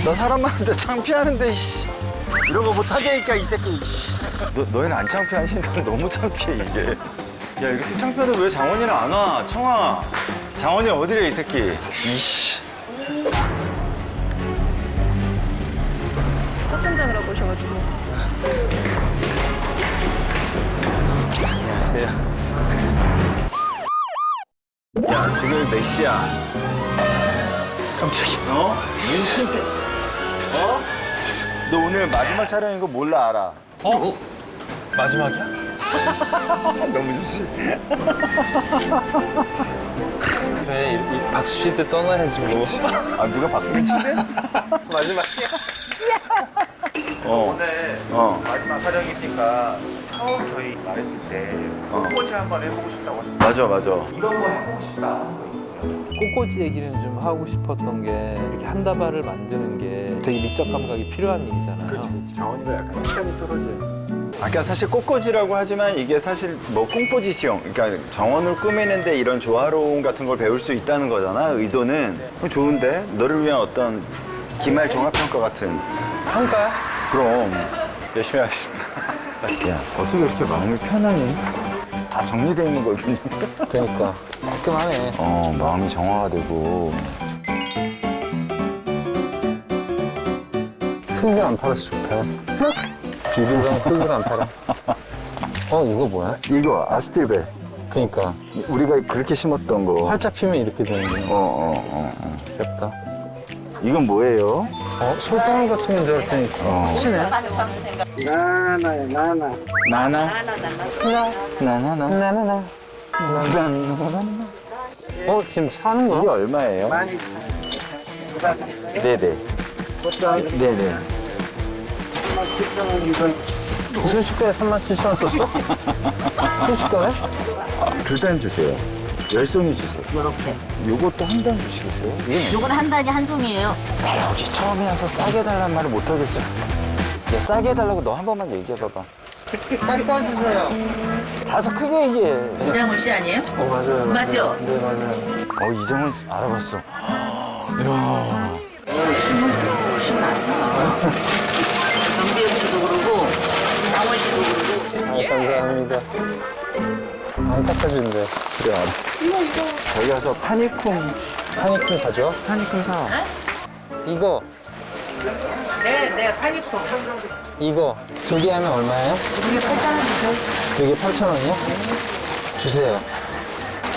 나 사람 많은데 창피하는데, 씨. 이런 거 못하게니까, 이 새끼. 너희는 안 창피하니? 나는 너무 창피해, 이게. 야, 이렇게 창피하는데 왜 장원이는 안 와? 청아. 장원이 어디래, 이 새끼. 이씨. 현장을 하고 오셔가지고. 안녕하세요. 야, 지금 몇 시야? 깜짝이야. 어? 진짜. 어? 너 오늘 마지막 촬영인 거 몰라, 알아? 어? 마지막이야? 너무 좋지. 왜 이 박수 칠 때 떠나야지 뭐. 아, 누가 박수를 치대? 마지막이야? 오늘 어. 마지막 촬영이니까 처음 저희 말했을 때 꽃꽂이 한번 해보고 싶다고 하셨어요. 맞아, 맞아. 이런 거 해보고 싶다 하는 거 있어요? 꽃꽂이 얘기는 좀 하고 싶었던 게 이렇게 한 다발을 만드는 게 되게 미적 감각이 필요한 일이잖아요. 장원이가 약간 색감이 떨어져요. 아까 사실 꽃꽂이라고 하지만 이게 사실 뭐 콩포지시용, 그러니까 정원을 꾸미는데 이런 조화로움 같은 걸 배울 수 있다는 거잖아. 의도는 그럼 좋은데 너를 위한 어떤 기말 종합평가 같은. 평가야? 그럼 열심히 하겠습니다. 야, 어떻게 이렇게 마음이 편하니? 다 정리되어 있는 걸 보니까. 그러니까 깔끔하네. 마음이 정화가 되고. 흙을 안 팔아서 좋다. 비누랑 흙을 안 팔아. 이거 뭐야? 이거 아스틸베. 그러니까 우리가 그렇게 심었던 거. 활짝 피면 이렇게 되는 거. 귀엽다. 이건 뭐예요? 솔방울 같은 건 줄 알았더니 치네. 나나. 나나나. 나나나. 지금 사는 이게 거야? 얼마예요? 네네. 네네. 순식간에 37,000원 썼어? 순식간에? 두 단 주세요. 10송이 주세요. 이렇게. 요것도 한 단 주시겠어요? 요건 한 단이 한 송이에요. 나 여기 처음에 와서 싸게 해달라는 말을 못하겠어. 야, 싸게 해달라고 너 한 번만 얘기해봐봐. 깎아주세요. 다소 크게 얘기해. 이장훈 씨 아니에요? 맞아요. 맞죠? 네, 맞아요. 이정은 알아봤어. 이야. 훨씬 많다. 정재현 씨도 그러고, 장원 씨도 그러고. 감사합니다. 안 깎아주는데. 그래, 알았어. 저희 가서 파니콩 가져? 파니콩 사. 이거, 네, 내가 파니코. 이거. 두 개 하면 얼마예요? 이게 8,000원이죠? 이게 8,000원이요? 주세요.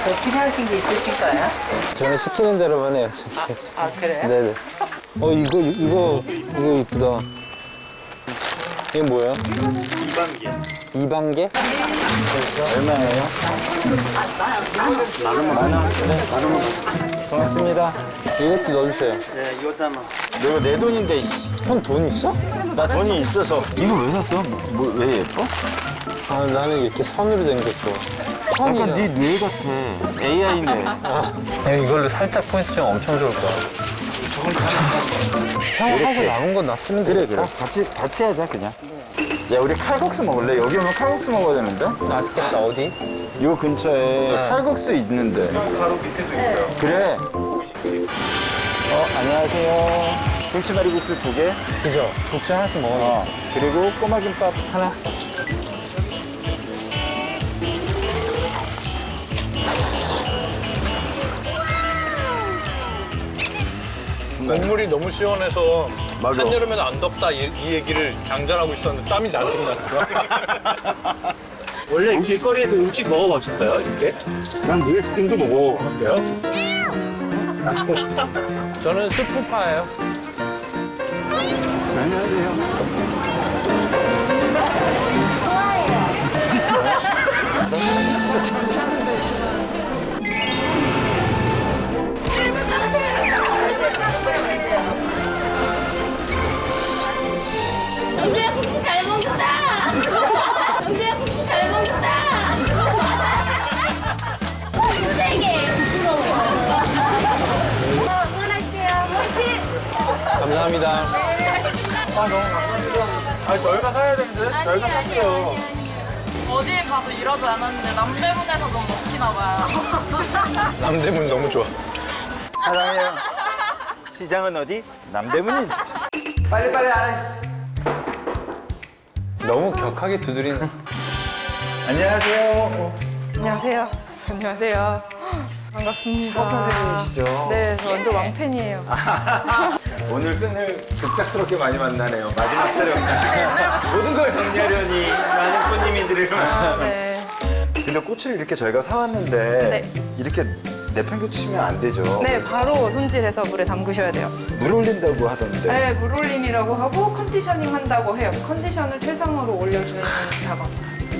더 필요하신 게 있으실까요? 저는 시키는 대로만 해요. 그래요? 네네. 이거 이쁘다. 이게 뭐예요? 2반개. 얼마예요? 만 원. 네, 고맙습니다. 이것도 넣어주세요. 이거 내 돈인데, 씨. 형 돈 있어? 나 돈이 있어서. 이거 왜 샀어? 왜 예뻐? 나는 이렇게 선으로 된 게 좋아. 약간 네 뇌 같아. AI네. 이걸로 살짝 포인트 좀 엄청 좋을 거야. 형하고 남은 건 나 쓰면 그래, 되겠다. 그래. 같이 하자, 그냥. 야, 우리 칼국수 먹을래? 여기 오면 칼국수 먹어야 되는데? 맛있겠다. 어디? 요 근처에 칼국수 있는데. 바로 밑에도 있어요. 그래. 안녕하세요. 꿀치마리국수 2개. 그죠? 국수 하나씩 먹어야겠어. 그리고 꼬마김밥 하나. 국물이 너무 시원해서 맞아. 한여름에는 안 덥다 이 얘기를 장전하고 있었는데 땀이 잔뜩 났어. 원래 길거리에서 음식 먹어보셨어요? 이렇게? 난 무예스팅도 먹어봤어요. 저는 스프파예요. 안녕하세요. 영재야 국수 잘 먹는다. 영재야 국수 잘 먹는다. 세게 부끄러워. 응원할게요. 화이팅. 감사합니다. 저희가 사야 되는데? 저희가 살게요. 어딜 가도 이러지 않았는데 남대문에서 너무 먹히나 봐요. 남대문 너무 좋아. 사랑해요. 시장은 어디? 남대문이지. 빨리 안 해. 너무 격하게 두드린. 안녕하세요. 안녕하세요. 안녕하세요. 반갑습니다. 선생님이시죠? 네, 저 완전 왕팬이에요. 오늘 끈을 급작스럽게 많이 만나네요. 마지막 촬영이니까. 모든 걸 정리하려니 많은 꽃님이들을. 네. 근데 꽃을 이렇게 저희가 사왔는데 네. 이렇게 내팽개치면 안 되죠? 네, 바로 손질해서 물에 담그셔야 돼요. 물 올린다고 하던데. 네, 물올림이라고 하고 컨디셔닝 한다고 해요. 컨디션을 최상으로 올려주는 작업.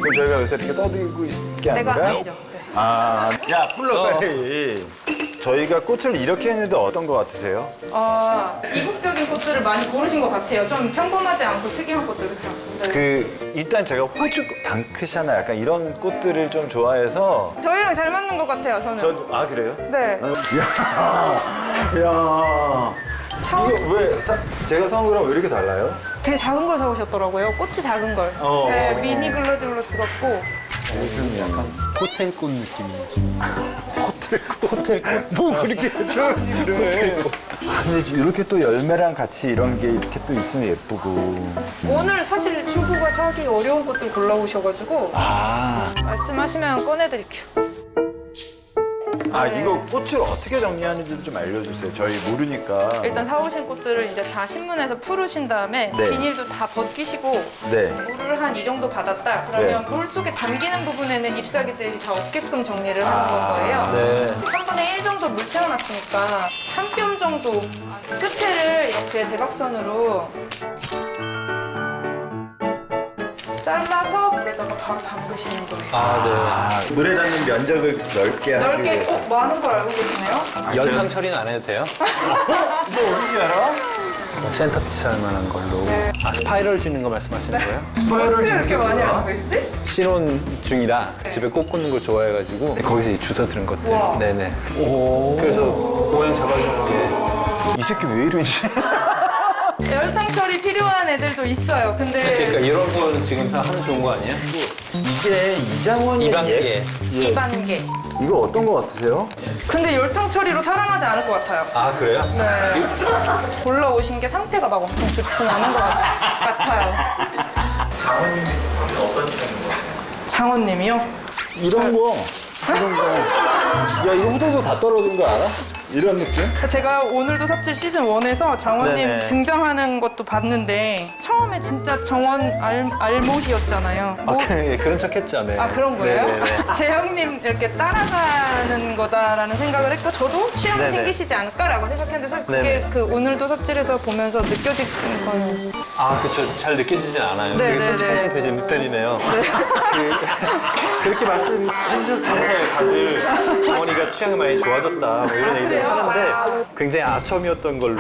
그럼 저희가 요새 이렇게 떠들고 있을 게 내가 아니라 아니죠. 네. 야 불러 빨리. 저희가 꽃을 이렇게 했는데 어떤 거 같으세요? 이국적인 꽃들을 많이 고르신 것 같아요. 좀 평범하지 않고 특이한 꽃들, 그렇죠? 네. 일단 제가 호주 방크샤나 약간 이런 꽃들을 좀 좋아해서 저희랑 잘 맞는 것 같아요, 저는. 그래요? 네. 야 이거 왜 제가 사온 거랑 왜 이렇게 달라요? 되게 작은 걸 사오셨더라고요. 꽃이 작은 걸. 네, 미니 글라디올러스 같고. 무슨 약간 호텔꽃 느낌이. 호텔꽃 뭐 그렇게 그래. 근데 이렇게 또 열매랑 같이 이런 게 이렇게 또 있으면 예쁘고. 오늘 사실 출구가 사기 어려운 꽃들 골라오셔가지고 말씀하시면 꺼내드릴게요. 이거 꽃을 어떻게 정리하는지도 좀 알려주세요. 저희 모르니까. 일단 사오신 꽃들을 이제 다 신문에서 풀으신 다음에 네. 비닐도 다 벗기시고 네. 물을 한 이 정도 받았다. 그러면 네. 볼 속에 잠기는 부분에는 잎사귀들이 다 없게끔 정리를 하는 거예요. 네. 3분의 1 정도 물 채워놨으니까 한 뼘 정도 끝에를 이렇게 대각선으로 잘라서 물에다가 바로 담그시는 거예요. 물에 닿는 면적을 넓게 하기 넓게 위해서. 꼭 많은 걸 알고 계시네요? 열탕 처리는 안 해도 돼요? 너 어딘지 알아? 센터피스 할 만한 걸로. 스파이럴 주는 거 말씀하시는 거예요? 스파이럴 어떻게 이렇게 많이 알고 계시지? 신혼 중이라 집에 꽃 꽂는 걸 좋아해가지고 거기서 이 주워 들은 것들. 우와. 네네. 그래서 모양 잡아주는 게. 이 새끼 왜 이러지? 열탕 처리 필요한 애들도 있어요. 그러니까 근데 이런 거는 지금 다 하면 좋은 거 아니야? 이게 이장원이 이방계. 이반개. 이거 어떤 거 같으세요? 근데 열탕 처리로 사랑하지 않을 것 같아요. 아 그래요? 네. 골라오신 게 상태가 막 엄청 좋진 않은 것 같아요. 장원님이 어떤 취향인 것 같아요? 장원님이요? 이런 거. 야 이거 후대도 다 떨어진 거 알아? 이런 느낌? 제가 오늘도 삽질 시즌 1에서 장원님 네네. 등장하는 것도 봤는데 처음에 진짜 정원 알못이었잖아요. 그런 척했죠. 네. 그런 거예요? 네네네. 재영님 이렇게 따라가는 거다라는 생각을 했고 저도 취향이 네네. 생기시지 않을까라고 생각했는데 사실 그게 네네. 그 오늘도 삽질해서 보면서 느껴진 거예요. 그쵸. 잘 느껴지진 않아요. 네네네. 되게 솔직하신 되신 편이네요. 그렇게 말씀해 주셔서 감사해요. 다들 정원이가 취향이 많이 좋아졌다. 뭐 이런 얘기를 하는데 굉장히 아첨이었던 걸로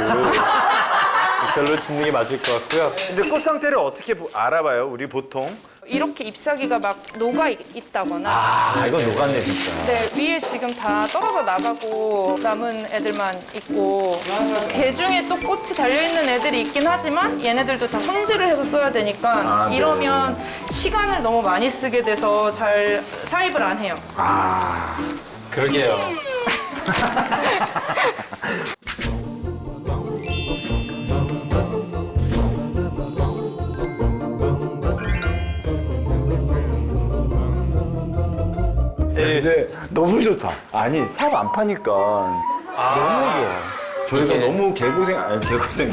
별로 짓는 게 맞을 것 같고요. 근데 꽃 상태를 어떻게 알아봐요? 우리 보통? 이렇게 잎사귀가 막 녹아 있다거나 이건 녹았네 진짜. 네, 위에 지금 다 떨어져 나가고 남은 애들만 있고 개 중에 또 꽃이 달려있는 애들이 있긴 하지만 얘네들도 다 손질을 해서 써야 되니까 네. 이러면 시간을 너무 많이 쓰게 돼서 잘 사입을 안 해요. 그러게요. 근데 너무 좋다. 아니 삽 안 파니까 너무 좋아. 저희가 이게- 너무 개고생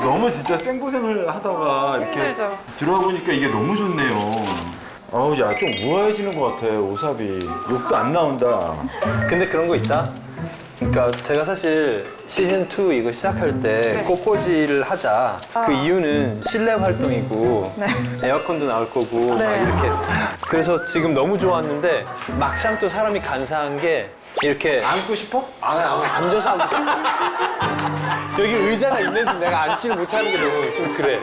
너무 진짜 생고생을 하다가 이렇게 힘들죠. 들어와 보니까 이게 너무 좋네요. 야 좀 우아해지는 것 같아 오삽이. 욕도 안 나온다. 근데 그런 거 있다. 그러니까 제가 사실 시즌 2 이거 시작할 때 꽃꽂이를 하자. 그 이유는 실내 활동이고 에어컨도 나올 거고 막 이렇게. 그래서 지금 너무 좋았는데 막상 또 사람이 간사한 게 이렇게 안고 싶어? 앉아서 하고 싶어. 여기 의자가 있는데 내가 앉지를 못하는 게 너무 좀 그래.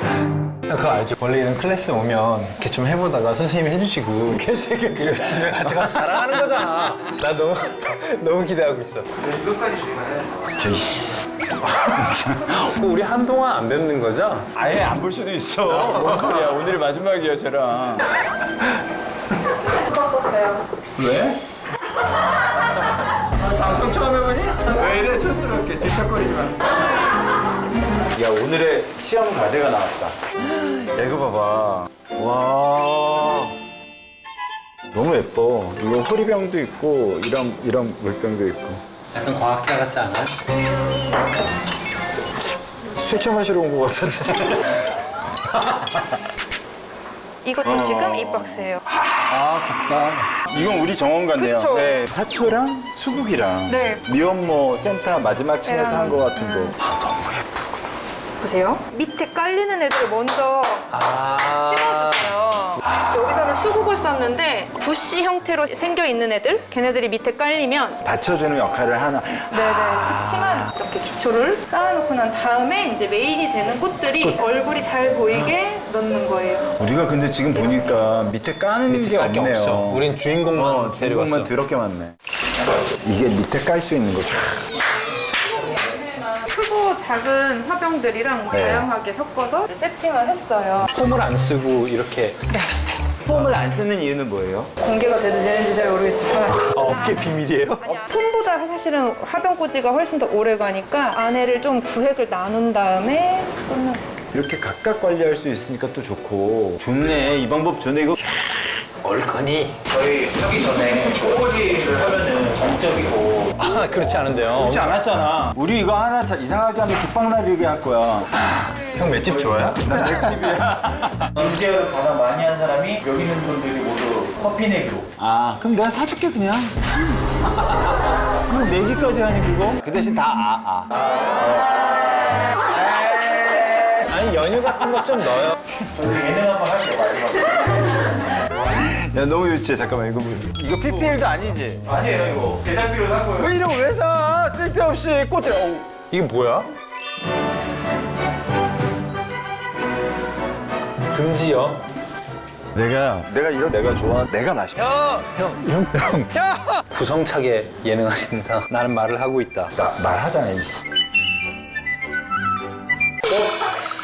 그거 알지? 원래 이런 클래스 오면 이렇게 좀 해보다가 선생님이 해주시고 그 집에 가져가서 자랑하는 거잖아. 나 너무 기대하고 있어. 끝까지 정말 우리 한동안 안 뵙는 거죠? 아예 안 볼 수도 있어. 뭔 소리야? 오늘이 마지막이야 쟤랑. 왜? 방송 처음 해보니? 왜 이래 촌스럽게 질척거리지 마. 야, 오늘의 시험 과제가 나왔다. 야, 이거 봐봐. 와. 너무 예뻐. 이거 호리병도 있고, 이런 물병도 있고. 약간 과학자 같지 않아요? 술 마시러 온 것 같은데. 이것도 지금 이 박스예요. 이건 우리 정원 같네요. 그쵸. 네. 사초랑 수국이랑 네. 미혼모 센터 마지막 층에서 네. 한 것 같은 거. 보세요. 밑에 깔리는 애들을 먼저 심어줬어요. 여기서는 수국을 썼는데 부씨 형태로 생겨 있는 애들, 걔네들이 밑에 깔리면 받쳐주는 역할을 하나. 네네. 그렇지만 이렇게 기초를 쌓아놓고 난 다음에 이제 메인이 되는 꽃들이 얼굴이 잘 보이게 넣는 거예요. 우리가 근데 지금 보니까 밑에 까는 게 깔게 없네요. 없어. 우린 주인공만 주인공만 데려왔어. 더럽게 많네. 이게 밑에 깔 수 있는 거죠. 크고 작은 화병들이랑 네. 다양하게 섞어서 이제 세팅을 했어요. 폼을 안 쓰고 이렇게 폼을 안 쓰는 이유는 뭐예요? 공개가 돼도 되는지 잘 모르겠지만 업계 비밀이에요? 폼보다 사실은 화병꽂이가 훨씬 더 오래 가니까 안에를 좀 구획을 나눈 다음에 꽂는 이렇게 각각 관리할 수 있으니까 또 좋고. 좋네. 이 방법 좋네. 이거 얼큰이. 저희 하기 전에 꽃꽂이를 하면은 정적이고 아, 그렇지 않은데요. 그렇지 않았잖아. 우리 이거 하나 이상하게 하면 죽방나리게 할 거야. 형 맷집 좋아요? 난 맥집이야. 인제를 가장 많이 한 사람이 여기 있는 분들이 모두 커피 내기로. 아, 그럼 내가 사줄게 그냥. 그럼 내기까지 하니 그거? 그 대신 다 아니, 연유 같은 거 좀 넣어요. 저희 예능 한번 할게요 마지막으로. 야, 너무 유치해. 잠깐만 이거 뭐. 이거 PPL도 아니지? 아니에요 이거 제작비로 산 거예요. 왜 이런 거 왜 사? 쓸데없이 꽃을. 어우. 이게 뭐야? 금지요. 내가 좋아. 내가 마셔. 형. 구성차게 예능하신다. 나는 말을 하고 있다. 나 말하잖아. 이씨.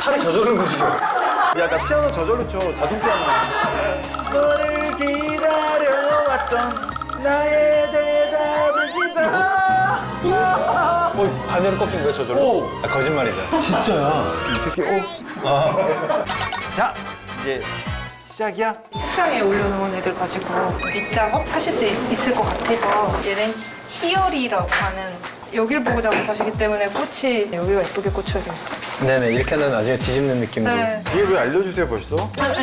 팔이 저절로 움직여. 야, 나 피아노 저절로 쳐. 자동 피아노. 너를 기다려왔던 나의 대답을 기다려. 반대로 꺾인 거야, 저절로? 아, 거짓말이다. 진짜야. 이 새끼. 자, 이제 시작이야. 책상에 올려놓은 애들 가지고 밑작업 하실 수 있을 것 같아서 얘는 희열이라고 하는 여길 보고 작업하시기 때문에 꽃이 여기가 예쁘게 꽂혀야 돼요. 네네, 이렇게 하면 나중에 뒤집는 느낌으로. 네. 이게 왜 알려주세요 벌써?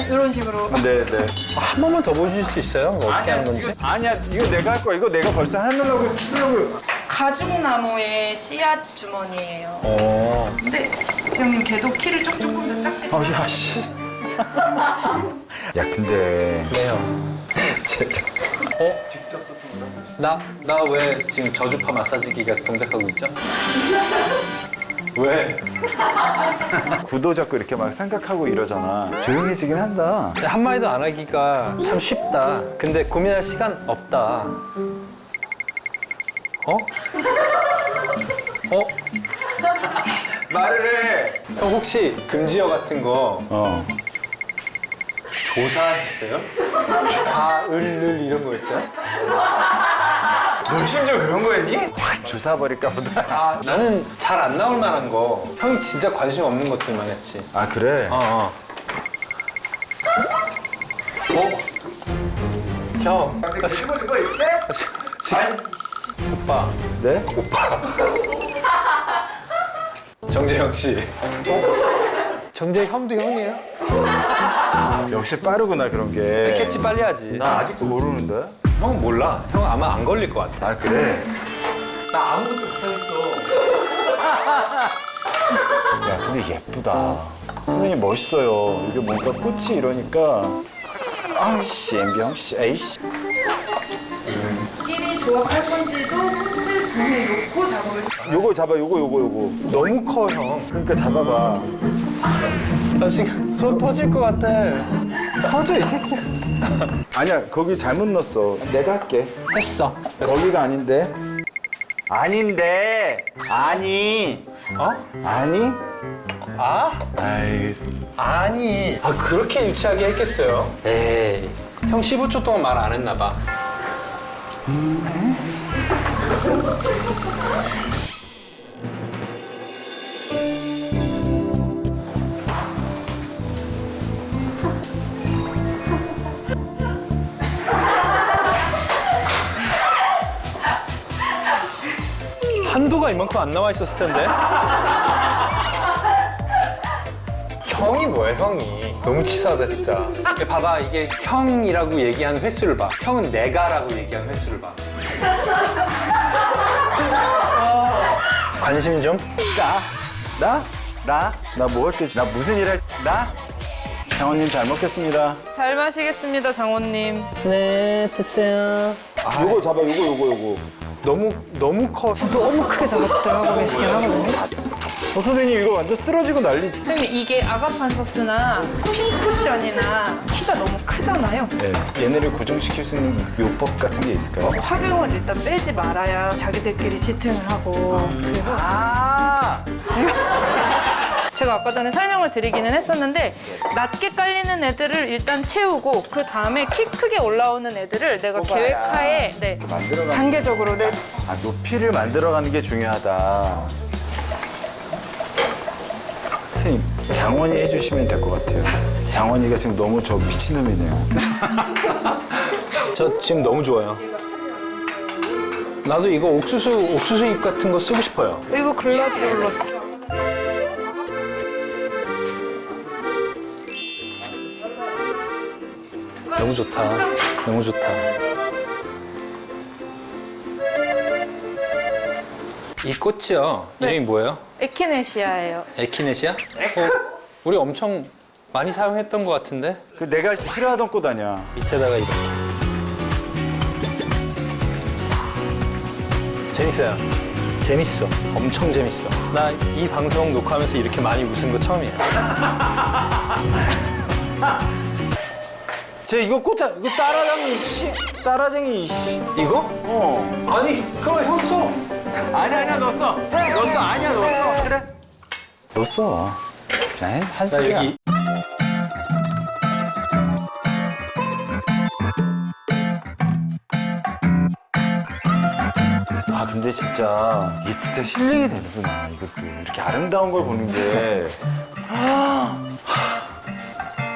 이런 식으로. 네, 네. 한 번만 더 보여줄 수 있어요? 뭐 어떻게 하는 건지? 아니야, 이거 내가 할 거야. 이거 내가 벌써 하려고 쓰려고. 가죽나무의 씨앗 주머니예요. 어. 근데 지금 걔도 키를 조금 더 작게. 야, 씨. 야, 근데. 네요. 제가. 직접 나 왜 지금 저주파 마사지기가 동작하고 있죠? 왜? 구도 잡고 이렇게 막 생각하고 이러잖아. 조용해지긴 한다. 한마디도 안 하기가 참 쉽다. 근데 고민할 시간 없다. 어? 말을 해. 형 혹시 금지어 같은 거 조사했어요? 을 이런 거 있어요? 너 심지어 그런 거 했니? 확 주사버릴까 보다. 나는 잘 안 나올 만한 거. 형이 진짜 관심 없는 것들만 했지. 아, 그래? 형. 이거 있대? 오빠. 네? 정재형 씨. 정재형도 형이에요? 역시 빠르구나, 그런 게. 캐치 빨리 하지. 나 아직도 모르는데? 형은 몰라. 형 아마 안 걸릴 것 같아. 아, 그래? 나 아무것도 못하겠어. 야, 근데 예쁘다. 선생님 멋있어요. 이게 뭔가 꽃이 이러니까. 아우씨, 엠비형 씨, 에이씨. 끼리 조합할 건지도 꽃을 전에 놓고 작업을. 요거 잡아, 요거. 너무 커, 형. 그러니까 잡아봐. 나 지금 손 터질 것 같아. 터져, 이 새끼야. 아니야, 거기 잘못 넣었어. 내가 할게. 했어. 거기가 아닌데. 아닌데. 아니. 아니? 아이, 아니. 그렇게 유치하게 했겠어요? 에이. 형 15초 동안 말 안 했나 봐. 콜라가 이만큼 안 나와 있었을 텐데. 형이 뭐야, 형이. 너무 치사하다, 진짜. 봐봐, 이게 형이라고 얘기하는 횟수를 봐. 형은 내가라고 얘기하는 횟수를 봐. 관심 좀? 나 뭐 할 때, 나 무슨 일 할, 장원님 잘 먹겠습니다. 잘 마시겠습니다, 장원님. 네, 됐어요. 요거 잡아, 요거. 너무 커. 너무 크게 들어가고 계시긴 하거든요. 선생님 이거 완전 쓰러지고 난리. 선생님, 이게 아가판서스나 쿠션이나 키가 너무 크잖아요. 네. 얘네를 고정시킬 수 있는 묘법 같은 게 있을까요? 화병을 일단 빼지 말아야 자기들끼리 지탱을 하고. 그리고 제가 아까 전에 설명을 드리기는 했었는데 낮게 깔리는 애들을 일단 채우고 그 다음에 키 크게 올라오는 애들을 내가 뽑아야. 계획하에 만들어가는 단계적으로 높이를 만들어가는 게 중요하다. 선생님, 장원이 해주시면 될 것 같아요. 장원이가 지금 너무 저 미친놈이네요. 저 지금 너무 좋아요. 나도 이거 옥수수 잎 같은 거 쓰고 싶어요. 이거 글라디올러스. 너무 좋다. 너무 좋다. 이 꽃이요. 이름이 뭐예요? 에키네시아예요. 에키네시아? 우리 엄청 많이 사용했던 것 같은데? 그 내가 싫어하던 꽃 아니야. 밑에다가 이렇게. 재밌어요. 재밌어. 엄청 재밌어. 나 이 방송 녹화하면서 이렇게 많이 웃은 거 처음이에요. 쟤 이거 꽂자. 이거 따라쟁이. 이거? 아니, 그거 형 써. 아니야, 넣었어. 넣었어. 그래. 넣었어. 자, 한 나 소리야. 여기. 아, 근데 진짜 이게 진짜 힐링이 되는구나. 이것도 이렇게 아름다운 걸 보는 게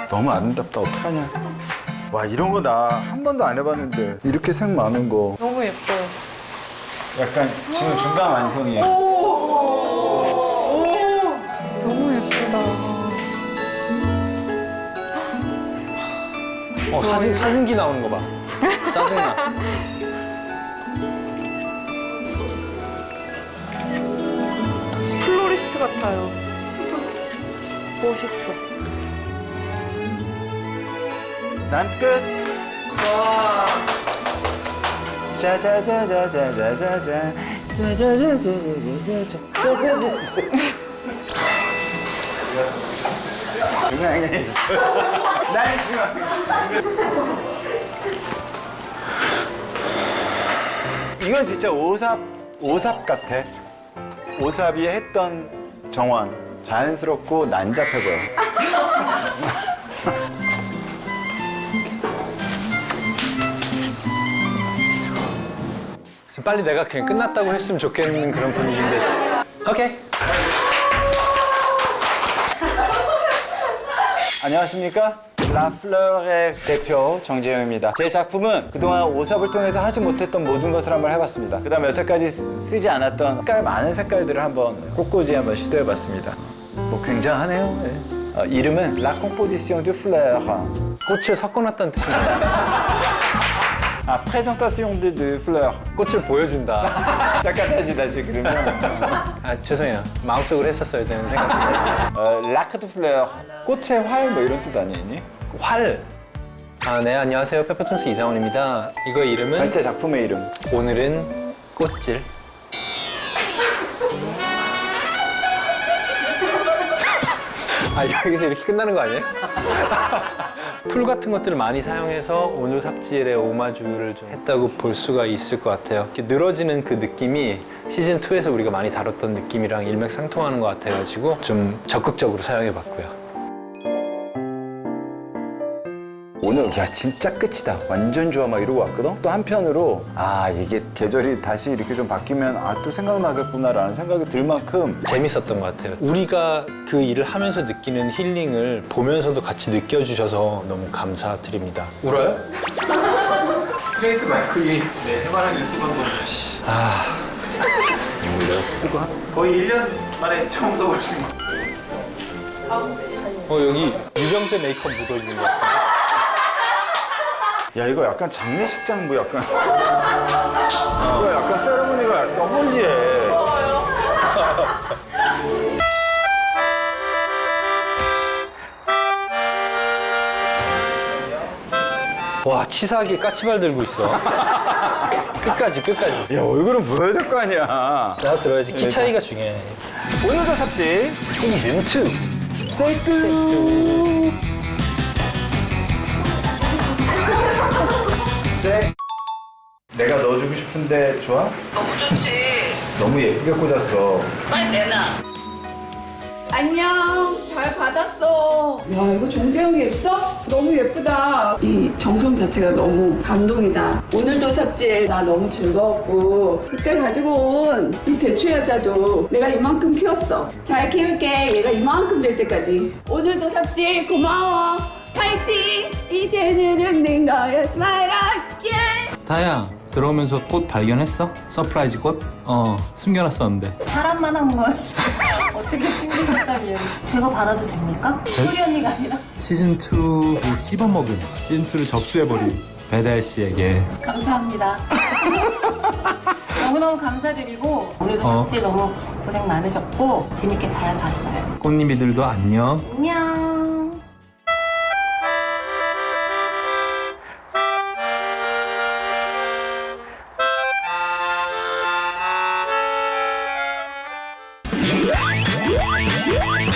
너무 아름답다. 어떡하냐. 와, 이런 거 나 한 번도 안 해봤는데 이렇게 색 많은 거. 너무 예뻐요. 약간 지금 중간 완성이에요. 너무 예쁘다. 사진기 나오는 거 봐. 짜증나. 플로리스트 같아요. 멋있어. 난 끝. 와. 짜자자자자자자자. 짜자자자자자자자자. 중앙에 있어. 날 중앙에. 이건 진짜 오삽 같아. 오삽이 했던 정원. 자연스럽고 난잡해 보여. 빨리 내가 그냥 끝났다고 했으면 좋겠는 그런 분위기인데. 오케이. 안녕하십니까? 라플러의 대표 정재영입니다. 제 작품은 그동안 오삽을 통해서 하지 못했던 모든 것을 한번 해봤습니다. 그 다음에 여태까지 쓰지 않았던 색깔 많은 색깔들을 한번 꽃꽂이 한번 시도해봤습니다. 뭐 굉장하네요. 네. 이름은 La Composition du Fleur. 꽃을 섞어놨다는 뜻입니다. 아, Présentation de Fleur. 꽃을 보여준다. 잠깐 다시 그러면 아, 죄송해요. 마음속으로 했었어야 되는 생각. Lac de Fleur. 꽃의 활 뭐 이런 뜻 아니니? 활. 아, 네, 안녕하세요. 페퍼톤스 이장원입니다. 이거 이름은 전체 작품의 이름. 오늘은 꽃질. 아, 여기서 이렇게 끝나는 거 아니에요? 풀 같은 것들을 많이 사용해서 오늘 삽질에 오마주를 좀 했다고 볼 수가 있을 것 같아요. 이렇게 늘어지는 그 느낌이 시즌2에서 우리가 많이 다뤘던 느낌이랑 일맥상통하는 것 같아가지고 좀 적극적으로 사용해봤고요. 오늘 야 진짜 끝이다 완전 좋아 막 이러고 왔거든. 또 한편으로 아 이게 계절이 다시 이렇게 좀 바뀌면 아 또 생각나겠구나라는 생각이 들 만큼 재밌었던 것 같아요. 우리가 그 일을 하면서 느끼는 힐링을 보면서도 같이 느껴주셔서 너무 감사드립니다. 울어요? 트레이드 마크 위 해바라기 수건도 너무 이거 쓰고 거의 1년 만에 처음 써보신 거. 여기 유병재 메이크업 묻어 있는 것 같아. 야 이거 약간 장례식장 뭐 약간 이거 약간 세레모니가 약간 홀리해. 와, 치사하게 까치발 들고 있어. 끝까지. 야 얼굴은 보여야 될 거 아니야. 나 들어야지. 키 차이가 중요해. 오늘도 삽질 시즌 2. 세이뚜. 내가 넣어주고 싶은데 좋아? 너무 좋지. 너무 예쁘게 꽂았어. 빨리 내놔. 안녕. 잘 받았어. 야, 이거 정재영이 했어? 너무 예쁘다. 이 정성 자체가 너무 감동이다. 오늘도 삽질 나 너무 즐거웠고 그때 가지고 온 이 대추 여자도 내가 이만큼 키웠어. 잘 키울게. 얘가 이만큼 될 때까지. 오늘도 삽질 고마워. 파이팅! 이제는 웃는 거야. 스마일 again. 다야, 들어오면서 꽃 발견했어? 서프라이즈 꽃? 숨겨놨었는데. 사람만 한 걸 어떻게 숨기셨다면 제가 받아도 됩니까? 소리 언니가 아니라 시즌2를 씹어먹은, 시즌2를 접수해버린 배달 씨에게. 감사합니다. 너무너무 감사드리고 오늘도 같이 너무 고생 많으셨고 재밌게 잘 봤어요. 꽃님이들도 안녕. 안녕. 아,